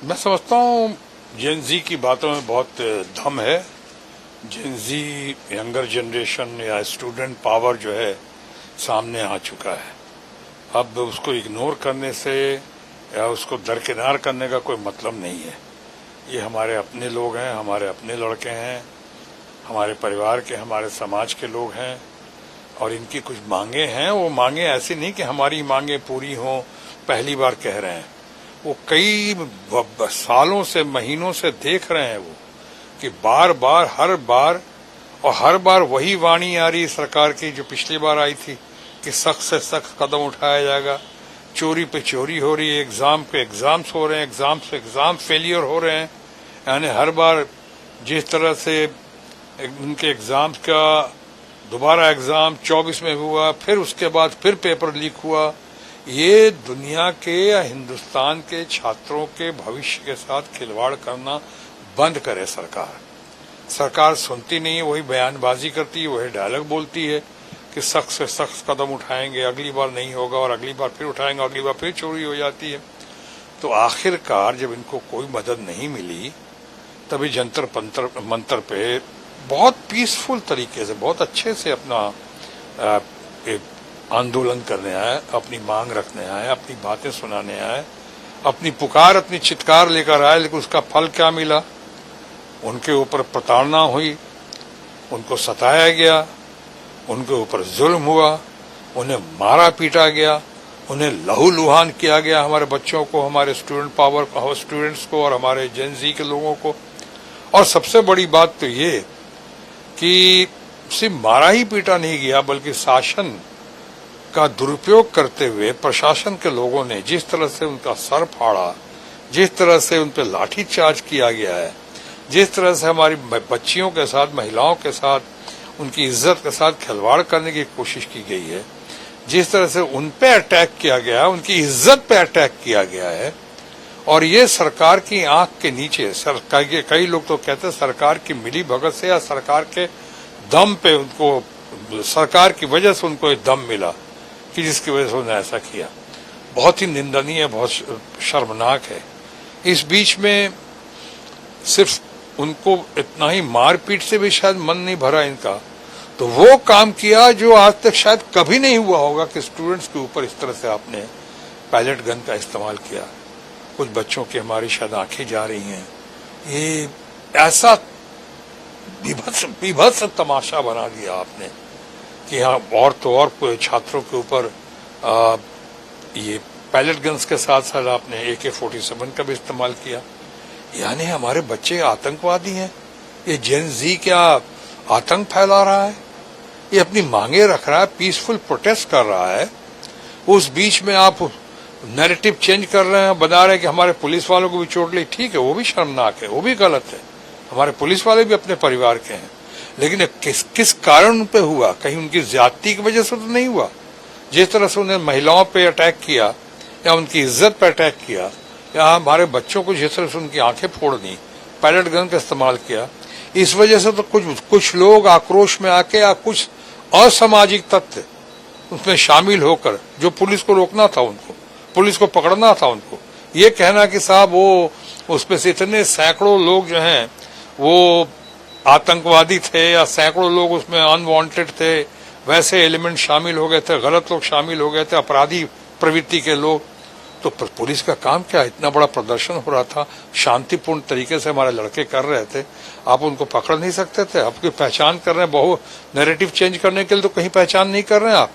मैं समझता हूँ जेन जी की बातों में बहुत दम है। जेन जी यंगर जनरेशन या स्टूडेंट पावर जो है सामने आ चुका है। अब उसको इग्नोर करने से या उसको दरकिनार करने का कोई मतलब नहीं है। ये हमारे अपने लोग हैं, हमारे अपने लड़के हैं, हमारे परिवार के, हमारे समाज के लोग हैं और इनकी कुछ मांगे हैं। वो मांगे ऐसी नहीं कि हमारी मांगे पूरी हों, पहली बार कह रहे हैं। वो कई सालों से, महीनों से देख रहे हैं वो कि बार बार हर बार वही वाणी आ रही सरकार की जो पिछली बार आई थी कि सख्त से सख्त कदम उठाया जाएगा। चोरी पे चोरी हो रही है, एग्जाम पे एग्जाम्स हो रहे हैं, एग्जाम से एग्जाम फेलियर हो रहे हैं। यानी हर बार जिस तरह से उनके एग्जाम्स का दोबारा एग्जाम 24 में हुआ, फिर उसके बाद फिर पेपर लीक हुआ। ये दुनिया के या हिंदुस्तान के छात्रों के भविष्य के साथ खिलवाड़ करना बंद करे सरकार सुनती नहीं है, वही बयानबाजी करती है, वही डायलॉग बोलती है कि सख्त से सख्त कदम उठाएंगे, अगली बार नहीं होगा और अगली बार फिर उठाएंगे, अगली बार फिर चोरी हो जाती है। तो आखिरकार जब इनको कोई मदद नहीं मिली तभी जंतर मंतर पे बहुत पीसफुल तरीके से, बहुत अच्छे से अपना आंदोलन करने आए, अपनी मांग रखने आए, अपनी बातें सुनाने आए, अपनी पुकार, अपनी चित्कार लेकर आए। लेकिन उसका फल क्या मिला? उनके ऊपर प्रताड़ना हुई, उनको सताया गया, उनके ऊपर जुल्म हुआ, उन्हें मारा पीटा गया, उन्हें लहूलुहान किया गया, हमारे बच्चों को, हमारे स्टूडेंट्स को और हमारे जेन जी के लोगों को। और सबसे बड़ी बात तो ये कि सिर्फ मारा ही पीटा नहीं गया, बल्कि शासन का दुरुपयोग करते हुए प्रशासन के लोगों ने जिस तरह से उनका सर फाड़ा, जिस तरह से उन पर लाठीचार्ज किया गया है, जिस तरह से हमारी बच्चियों के साथ, महिलाओं के साथ, उनकी इज्जत के साथ खिलवाड़ करने की कोशिश की गई है, जिस तरह से उन पे अटैक किया गया है, उनकी इज्जत पे अटैक किया गया है। और ये सरकार की आंख के नीचे, कई लोग तो कहते हैं सरकार की मिली भगत से या सरकार के दम पे उनको, सरकार की वजह से उनको एक दम मिला कि जिसकी वजह से उन्होंने ऐसा किया। बहुत ही निंदनीय, बहुत शर्मनाक है। इस बीच में सिर्फ उनको इतना ही मारपीट से भी शायद मन नहीं भरा इनका, तो वो काम किया जो आज तक शायद कभी नहीं हुआ होगा कि स्टूडेंट्स के ऊपर इस तरह से आपने पैलेट गन का इस्तेमाल किया। कुछ बच्चों की हमारी शायद आंखें जा रही हैं। ये ऐसा विभत्स तमाशा बना दिया आपने कि हाँ, और तो और छात्रों के ऊपर ये पैलेट गन्स के साथ साथ आपने AK-47 का भी इस्तेमाल किया। यानी हमारे बच्चे आतंकवादी हैं। ये जेन जी क्या आतंक फैला रहा है? ये अपनी मांगे रख रहा है, पीसफुल प्रोटेस्ट कर रहा है। उस बीच में आप नैरेटिव चेंज कर रहे हैं, बता रहे हैं कि हमारे पुलिस वालों को भी चोट लगी। ठीक है, वो भी शर्मनाक है, वो भी गलत है। हमारे पुलिस वाले भी अपने परिवार के हैं, लेकिन किस कारण पे हुआ? कहीं उनकी ज्यादती की वजह से तो नहीं हुआ। जिस तरह से उन्हें महिलाओं पे अटैक किया या उनकी इज्जत पे अटैक किया या हमारे बच्चों को जिस तरह से उनकी आंखें फोड़ दी, पैलेट गन का इस्तेमाल किया, इस वजह से तो कुछ लोग आक्रोश में आके या कुछ असामाजिक तत्व उसमें शामिल होकर, जो पुलिस को रोकना था उनको, पुलिस को पकड़ना था उनको, ये कहना कि साहब वो उसमें से इतने सैकड़ों लोग जो हैं वो आतंकवादी थे या सैकड़ों लोग उसमें अनवांटेड थे, वैसे एलिमेंट शामिल हो गए थे, गलत लोग शामिल हो गए थे, अपराधी प्रवृत्ति के लोग। तो पुलिस का काम क्या? इतना बड़ा प्रदर्शन हो रहा था, शांतिपूर्ण तरीके से हमारे लड़के कर रहे थे, आप उनको पकड़ नहीं सकते थे? आपकी पहचान कर रहे हैं, बहुत नैरेटिव चेंज करने के लिए तो कहीं पहचान नहीं कर रहे हैं आप।